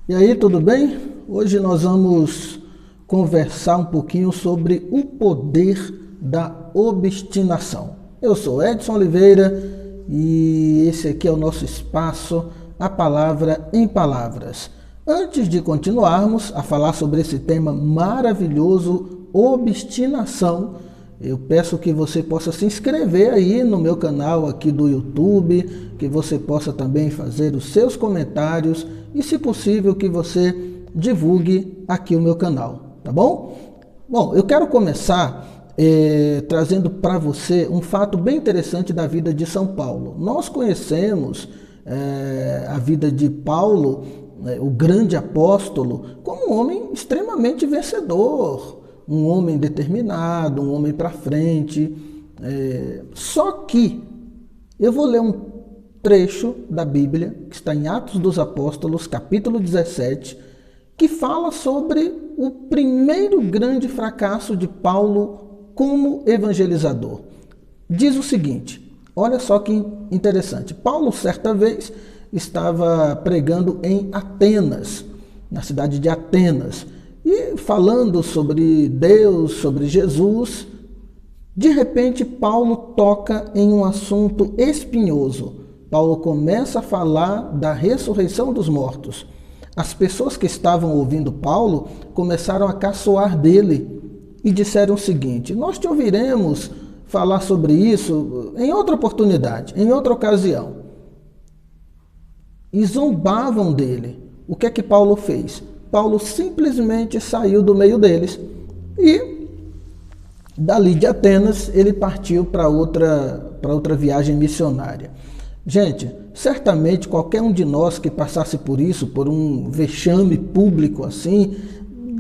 E aí, tudo bem? Hoje nós vamos conversar um pouquinho sobre o poder da obstinação. Eu sou Edson Oliveira e esse aqui é o nosso espaço, a palavra em palavras. Antes de continuarmos a falar sobre esse tema maravilhoso, obstinação, eu peço que você possa se inscrever aí no meu canal aqui do YouTube, que você possa também fazer os seus comentários e, se possível, que você divulgue aqui o meu canal, tá bom? Bom, eu quero começar trazendo para você um fato bem interessante da vida de São Paulo. Nós conhecemos a vida de Paulo, o grande apóstolo, como um homem extremamente vencedor, um homem determinado, um homem para frente. Só que eu vou ler um trecho da Bíblia, que está em Atos dos Apóstolos, capítulo 17, que fala sobre o primeiro grande fracasso de Paulo como evangelizador. Diz o seguinte, olha só que interessante. Paulo, certa vez, estava pregando em Atenas, na cidade de Atenas, e falando sobre Deus, sobre Jesus. De repente, Paulo toca em um assunto espinhoso. Paulo começa a falar da ressurreição dos mortos. As pessoas que estavam ouvindo Paulo começaram a caçoar dele e disseram o seguinte: nós te ouviremos falar sobre isso em outra oportunidade, em outra ocasião. E zombavam dele. O que é que Paulo fez? Paulo simplesmente saiu do meio deles e dali de Atenas ele partiu para outra viagem missionária. Gente, certamente qualquer um de nós que passasse por isso, por um vexame público assim,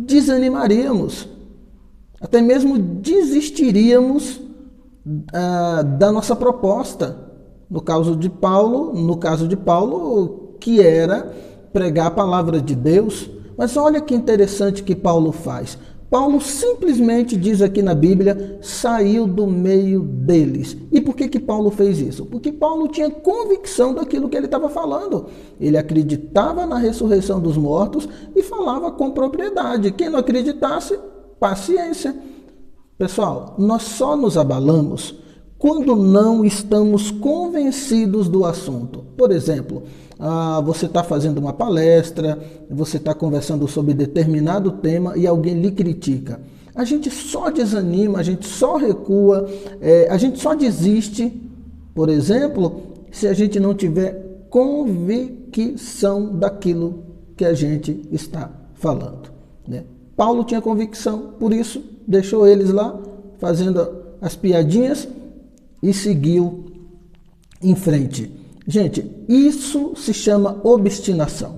desanimaríamos, até mesmo desistiríamos da nossa proposta. No caso de Paulo, que era pregar a palavra de Deus. Mas olha que interessante que Paulo faz. Paulo simplesmente diz aqui na Bíblia, saiu do meio deles. E por que Paulo fez isso? Porque Paulo tinha convicção daquilo que ele estava falando. Ele acreditava na ressurreição dos mortos e falava com propriedade. Quem não acreditasse, paciência. Pessoal, nós só nos abalamos quando não estamos convencidos do assunto. Por exemplo, você está fazendo uma palestra, você está conversando sobre determinado tema e alguém lhe critica. A gente só desanima, a gente só recua, a gente só desiste, por exemplo, se a gente não tiver convicção daquilo que a gente está falando, né? Paulo tinha convicção, por isso deixou eles lá fazendo as piadinhas e seguiu em frente. Gente, isso se chama obstinação.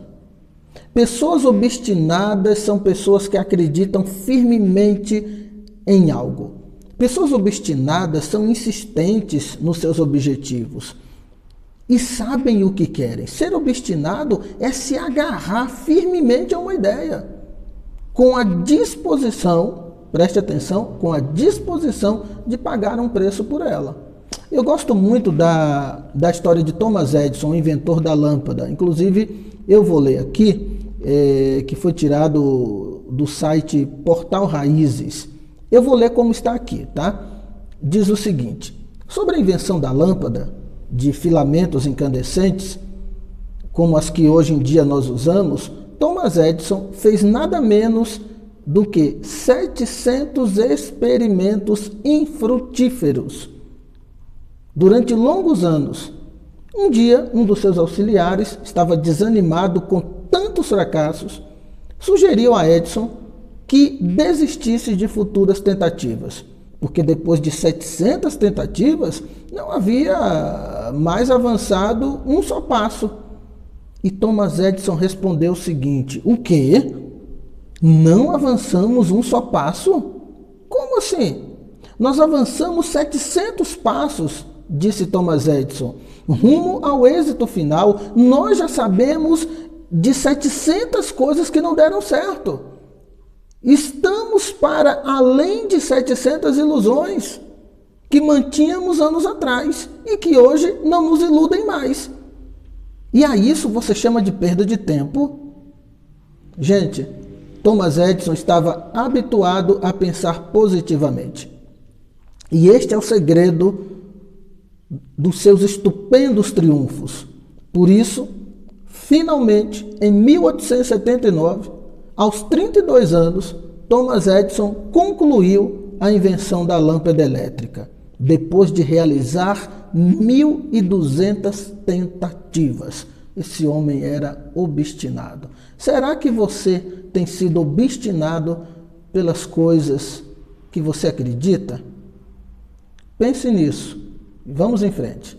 Pessoas obstinadas são pessoas que acreditam firmemente em algo. Pessoas obstinadas são insistentes nos seus objetivos e sabem o que querem. Ser obstinado é se agarrar firmemente a uma ideia, com a disposição, preste atenção, com a disposição de pagar um preço por ela. Eu gosto muito da história de Thomas Edison, o inventor da lâmpada. Inclusive, eu vou ler aqui, que foi tirado do site Portal Raízes. Eu vou ler como está aqui, tá? Diz o seguinte: sobre a invenção da lâmpada de filamentos incandescentes, como as que hoje em dia nós usamos, Thomas Edison fez nada menos do que 700 experimentos infrutíferos durante longos anos. Um dia, um dos seus auxiliares estava desanimado com tantos fracassos, sugeriu a Edison que desistisse de futuras tentativas, porque depois de 700 tentativas, não havia mais avançado um só passo. E Thomas Edison respondeu o seguinte: o quê? Não avançamos um só passo? Como assim? Nós avançamos 700 passos, disse Thomas Edison. Rumo ao êxito final, nós já sabemos de 700 coisas que não deram certo. Estamos para além de 700 ilusões que mantínhamos anos atrás e que hoje não nos iludem mais. E a isso você chama de perda de tempo? Gente, Thomas Edison estava habituado a pensar positivamente. E este é o segredo dos seus estupendos triunfos. Por isso, finalmente, em 1879, aos 32 anos, Thomas Edison concluiu a invenção da lâmpada elétrica, depois de realizar 1.200 tentativas. Esse homem era obstinado. Será que você tem sido obstinado pelas coisas que você acredita? Pense nisso. Vamos em frente.